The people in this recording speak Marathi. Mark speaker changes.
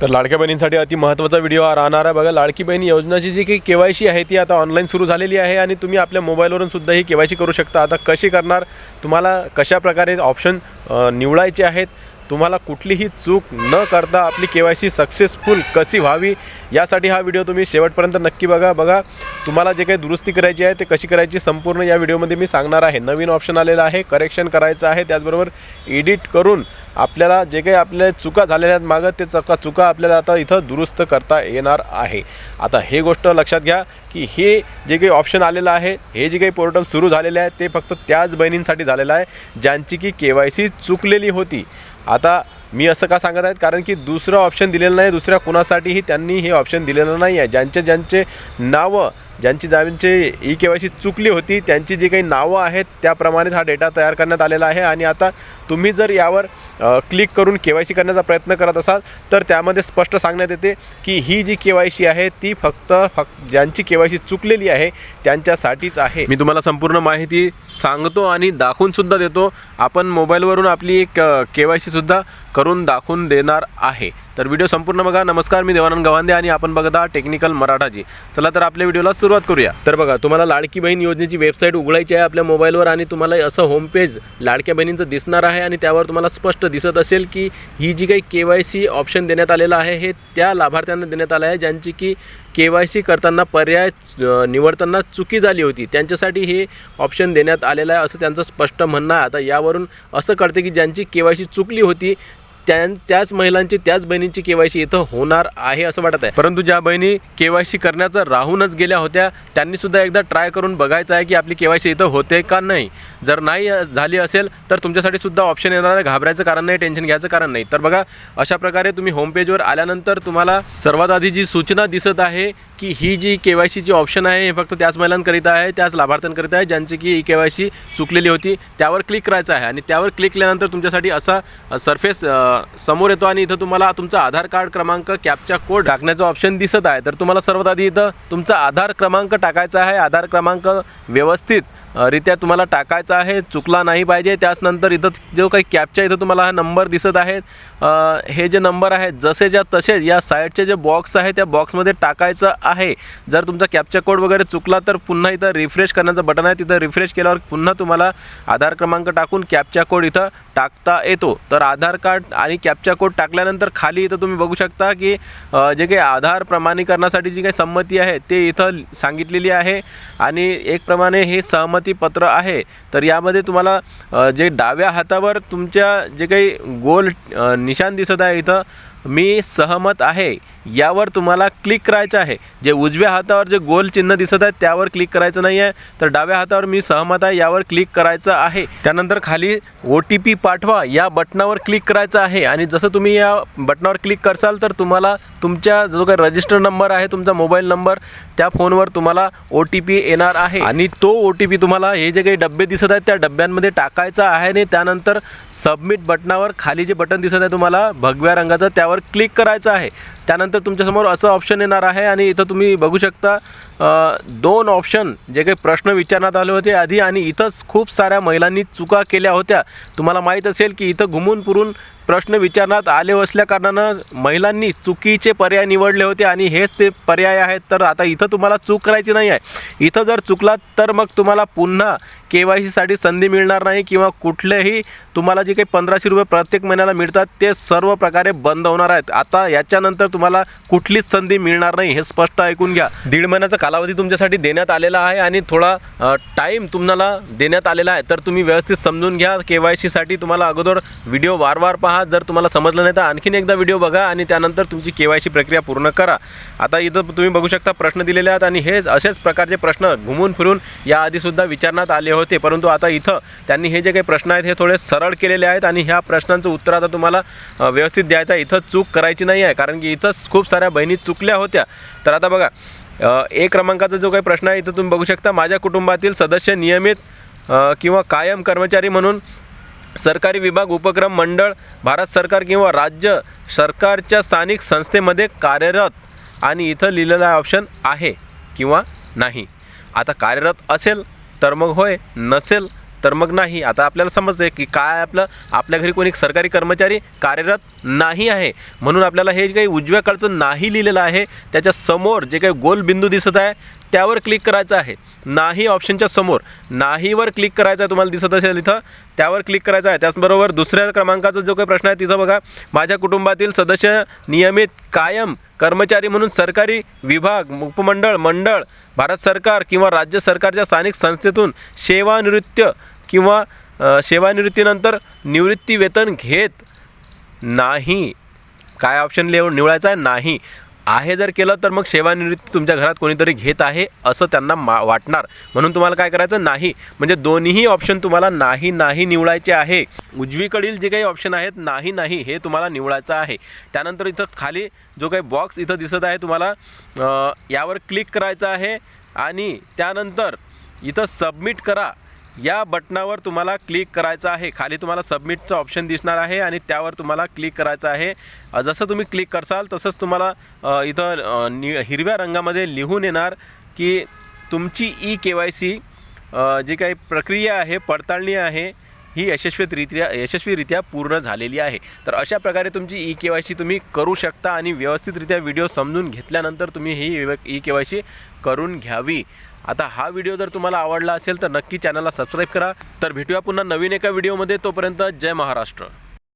Speaker 1: तर लाडक्या बहिणींसाठी अति महत्त्वाचा व्हिडिओ राहणार आहे बघा। लाडकी बहीण योजनेची जी काही केवायसी आहे ती आता ऑनलाईन सुरू झालेली आहे आणि तुम्ही आपल्या मोबाईलवरून सुद्धा ही केवायसी करू शकता। आता कशी करणार, तुम्हाला कशा प्रकारे ऑप्शन निवडायचे आहेत, तुम्हाला कुठलीही चूक न करता आपली केवायसी सक्सेसफुल कशी व्हावी यासाठी हा व्हिडिओ तुम्ही शेवटपर्यंत नक्की बघा। तुम्हाला जे काही दुरुस्ती करायची आहे ते कशी करायची संपूर्ण या व्हिडिओमध्ये मी सांगणार आहे। नवीन ऑप्शन आलेला आहे, करेक्शन करायचं आहे, त्याचबरोबर एडिट करून आपल्याला जे काही आपल्या चुका झालेल्या आहेत मागं ते चुका आपल्याला आता इथं दुरुस्त करता येणार आहे। आता हे गोष्ट लक्षात घ्या की हे जे काही ऑप्शन आलेलं आहे, हे जे काही पोर्टल सुरू झालेले आहे ते फक्त त्याच बहिणींसाठी झालेलं आहे ज्यांची की केवायसी चुकलेली होती। आता मी असं का सांगत आहेत, कारण की दुसरं ऑप्शन दिलेलं नाही, दुसऱ्या कुणासाठीही त्यांनी हे ऑप्शन दिलेलं नाही आहे। ज्यांचे नावं ज्यांची ई केवायसी चुकली होती त्यांची जी काही नावं आहेत त्याप्रमाणेच हा डेटा तयार करण्यात आलेला आहे। आणि आता तुम्ही जर यावर क्लिक करून केवायसी करण्याचा प्रयत्न करत असाल तर त्यामध्ये स्पष्ट सांगण्यात येते की ही जी केवायसी आहे ती फक्त ज्यांची केवायसी चुकलेली आहे त्यांच्यासाठीच आहे। मी तुम्हाला संपूर्ण माहिती सांगतो आणि दाखवून सुद्धा देतो। आपण मोबाईलवरून आपली एक केवायसी सुद्धा करून दाखवून देणार आहे। तर व्हिडिओ संपूर्ण बघा। नमस्कार, मी देवानंद गव्हांदे आणि आपण बघत आहात टेक्निकल मराठाजी। चला तर आपल्या व्हिडिओला सुरुवात करूया। तर बघा, तुम्हाला लाडकी बहीण योजनेची वेबसाईट उघडायची आहे आपल्या मोबाईलवर आणि तुम्हाला असं होम पेज लाडक्या बहिणींचं दिसणार आहे आणि त्यावर तुम्हाला स्पष्ट दिसत असेल की ही जी काही केवायसी ऑप्शन देण्यात आलेला आहे हे त्या लाभार्थ्यांना देण्यात आलं आहे ज्यांची की केवायसी करताना पर्याय निवडताना चुकी झाली होती, त्यांच्यासाठी हे ऑप्शन देण्यात आलेलं आहे असं त्यांचं स्पष्ट म्हणणं आहे। आता यावरून असं कळते की ज्यांची केवायसी चुकली होती त्याच महिलांची, त्याच बहिणींची केवायसी इथं होणार आहे असं वाटत आहे। परंतु ज्या बहिणी केवायसी करण्याचं राहूनच गेल्या होत्या त्यांनी सुद्धा एकदा ट्राय करून बघायचं आहे की आपली केवायसी इथं होते का नाही। जर नाही झाली असेल तर तुमच्यासाठी सुद्धा ऑप्शन येणार आहे, घाबरायचं कारण नाही, टेन्शन घ्यायचं कारण नाही। तर बघा, अशा प्रकारे तुम्ही होम पेजवर आल्यानंतर तुम्हाला सर्वात आधी जी सूचना दिसत आहे की ही जी केवायसीची ऑप्शन आहे हे फक्त त्याच महिलांकरिता आहे, त्याच लाभार्थ्यांकरिता आहे ज्यांची की ही केवायसी चुकलेली होती। त्यावर क्लिक करायचं आहे आणि त्यावर क्लिक केल्यानंतर तुमच्यासाठी असा सरफेस समोर येतो आणि इथं तुम्हाला तुमचा आधार कार्ड क्रमांक, कॅप्चा कोड टाकण्याचा ऑप्शन दिसत आहे। तर तुम्हाला सर्वात आधी इथं तुमचा आधार क्रमांक टाकायचा आहे। आधार क्रमांक व्यवस्थित रित्या तुम्हाला टाकायचा आहे, चुकला नाही पाहिजे। त्याचनंतर इथं जो काही कॅप्चा इथं तुम्हाला हा नंबर दिसत आहेत, हे जे नंबर आहेत जसेच्या तसेच या साईडचे जे बॉक्स आहे त्या बॉक्समध्ये टाकायचं आहे। जर तुमचा कॅप्चा कोड वगैरे चुकला तर पुन्हा इथं रिफ्रेश करण्याचं बटन आहे, तिथं रिफ्रेश केल्यावर पुन्हा तुम्हाला आधार क्रमांक टाकून कॅप्चा कोड इथं टाकता येतो। तर आधार कार्ड आणि कॅप्चा कोड टाकल्यानंतर खाली इथं तुम्ही बघू शकता की जे काही आधार प्रमाणीकरणासाठी जी काही संमती आहे ते इथं सांगितलेली आहे आणि एक प्रमाणे हे सहमती पत्र आहे। तर यामध्ये तुम्हाला जे डाव्या हातावर तुमच्या जे काही गोल निशाण दिसत आहे इथं मी सहमत आहे यावर तुम्हाला क्लिक करायचं आहे। जे उजव्या हातावर जे गोल चिन्ह दिसत आहे त्यावर क्लिक करायचं नाही आहे, तर डाव्या हातावर मी सहमत आहे यावर क्लिक करायचं आहे। त्यानंतर खाली OTP पाठवा या बटनावर क्लिक करायचं आहे आणि जसं तुम्ही या बटनावर क्लिक करसाल तर तुम्हाला तुमच्या जो काही रजिस्टर नंबर आहे, तुमचा मोबाईल नंबर, त्या फोनवर तुम्हाला OTP येणार आहे आणि तो OTP तुम्हाला हे जे काही डब्बे दिसत आहेत त्या डब्यांमध्ये टाकायचा आहे आणि त्यानंतर सबमिट बटनावर खाली जे बटन दिसत आहे तुम्हाला भगव्या रंगाचं त्यावर क्लिक करायचं आहे। त्यानंतर तुमच्यासमोर असं ऑप्शन येणार आहे आणि इथं तुम्ही बघू शकता दोन ऑप्शन जे काही प्रश्न विचारण्यात आले होते आधी आणि इथंच खूप साऱ्या महिलांनी चुका केल्या होत्या। तुम्हाला माहीत असेल की इथं घुमून फिरून प्रश्न विचारण्यात आले असल्या कारणानं महिलांनी चुकीचे पर्याय निवडले होते आणि हेच ते पर्याय आहेत। तर आता इथं तुम्हाला चूक करायची नाही आहे। इथं जर चुकलात तर मग तुम्हाला पुन्हा केवायसीसाठी संधी मिळणार नाही किंवा कुठलेही तुम्हाला जे काही 1500 रुपये प्रत्येक महिन्याला मिळतात ते सर्व प्रकारे बंद होणार आहेत। आता याच्यानंतर तुम्हाला कुठलीच संधी मिळणार नाही, हे स्पष्ट ऐकून घ्या। 1.5 महिन्याचा कालावधी तुमच्यासाठी देण्यात आलेला आहे आणि थोडा टाईम तुम्हाला देण्यात आलेला आहे। तर तुम्ही व्यवस्थित समजून घ्या। केवायसीसाठी तुम्हाला अगोदर व्हिडिओ वारंवार पहा, जर तुम्हाला समजलं नाही तर आणखीन एकदा व्हिडिओ बघा आणि त्यानंतर तुमची केवायसी प्रक्रिया पूर्ण करा। आता इथं तुम्ही बघू शकता प्रश्न दिलेले आहेत आणि हेच असेच प्रकारचे प्रश्न घुमून फिरून याआधी सुद्धा विचारण्यात आले होते, परंतु आता इथं त्यांनी हे जे काही प्रश्न आहेत हे थोडे सरळ केलेले आहेत आणि ह्या प्रश्नांचं उत्तर आता तुम्हाला व्यवस्थित द्यायचं आहे। इथं चूक करायची नाही आहे कारण की इथंच खूप साऱ्या बहिणी चुकल्या होत्या। तर आता बघा, 1 क्रमांकाचा जो काही प्रश्न आहे इथं तुम्ही बघू शकता, माझ्या कुटुंबातील सदस्य नियमित किंवा कायम कर्मचारी म्हणून सरकारी विभाग, उपक्रम, मंडळ, भारत सरकार किंवा राज्य सरकारच्या स्थानिक संस्थेमध्ये कार्यरत आणि इथं लिहिलेला ऑप्शन आहे किंवा नाही। आता कार्यरत असेल तर मग होय, नसेल तर मग नाही. आता आपल्याला समजते की काय आपल्या घरी कोणी सरकारी कर्मचारी कार्यरत नाही आहे, म्हणून आपल्याला हे जे काही उजव्या कडचं नाही लिहिलेलं आहे त्याच्या समोर जे काही गोल बिंदू दिसत आहे त्यावर क्लिक करायचं आहे. नाही ऑप्शनच्या समोर नाहीवर क्लिक करायचं आहे, तुम्हाला दिसत असेल इथं, त्यावर क्लिक करायचं आहे. त्याचबरोबर दुसऱ्या क्रमांकाचा जो काही प्रश्न आहे तिथं बघा, माझ्या कुटुंबातील सदस्य नियमित कायम कर्मचारी म्हणून सरकारी विभाग, उपमंडळ, मंडळ, भारत सरकार किंवा राज्य सरकारच्या स्थानिक संस्थेतून सेवानिवृत्तीनंतर निवृत्ती वेतन घेत नाही. काय ऑप्शन निवडायचं आहे? नाही आहे. जर केलं तर मग सेवानिवृत्ती तुमच्या घरात कोणीतरी घेत आहे असं त्यांना वाटणार, म्हणून तुम्हाला काय करायचं? नाही. म्हणजे दोन्हीही ऑप्शन तुम्हाला नाही निवडायचे आहे. उजवीकडील जे काही ऑप्शन आहेत नाही हे तुम्हाला निवडायचं आहे. त्यानंतर इथं खाली जो काही बॉक्स इथं दिसत आहे तुम्हाला यावर क्लिक करायचं आहे आणि त्यानंतर इथं सबमिट करा या बटनावर तुम्हाला क्लिक करायचं आहे. खाली तुम्हाला सबमिटचं ऑप्शन दिसणार आहे आणि त्यावर तुम्हाला क्लिक करायचं आहे. जसं तुम्ही क्लिक करसाल तसंच तुम्हाला इथं हिरव्या रंगामध्ये लिहून येणार की तुमची KYC जी काही प्रक्रिया आहे, पडताळणी आहे, ही यशस्वीरित्या पूर्ण झालेली आहे. तर अशा प्रकारे तुमची KYC तुम्ही करू शकता आणि व्यवस्थितरित्या व्हिडिओ समजून घेतल्यानंतर तुम्ही ही KYC करून घ्यावी. आता हा व्हिडिओ जर तुम्हाला आवडला असेल तर नक्की चॅनलला सबस्क्राईब करा. तर भेटूया पुन्हा नवीन एका व्हिडिओमध्ये. तोपर्यंत जय महाराष्ट्र.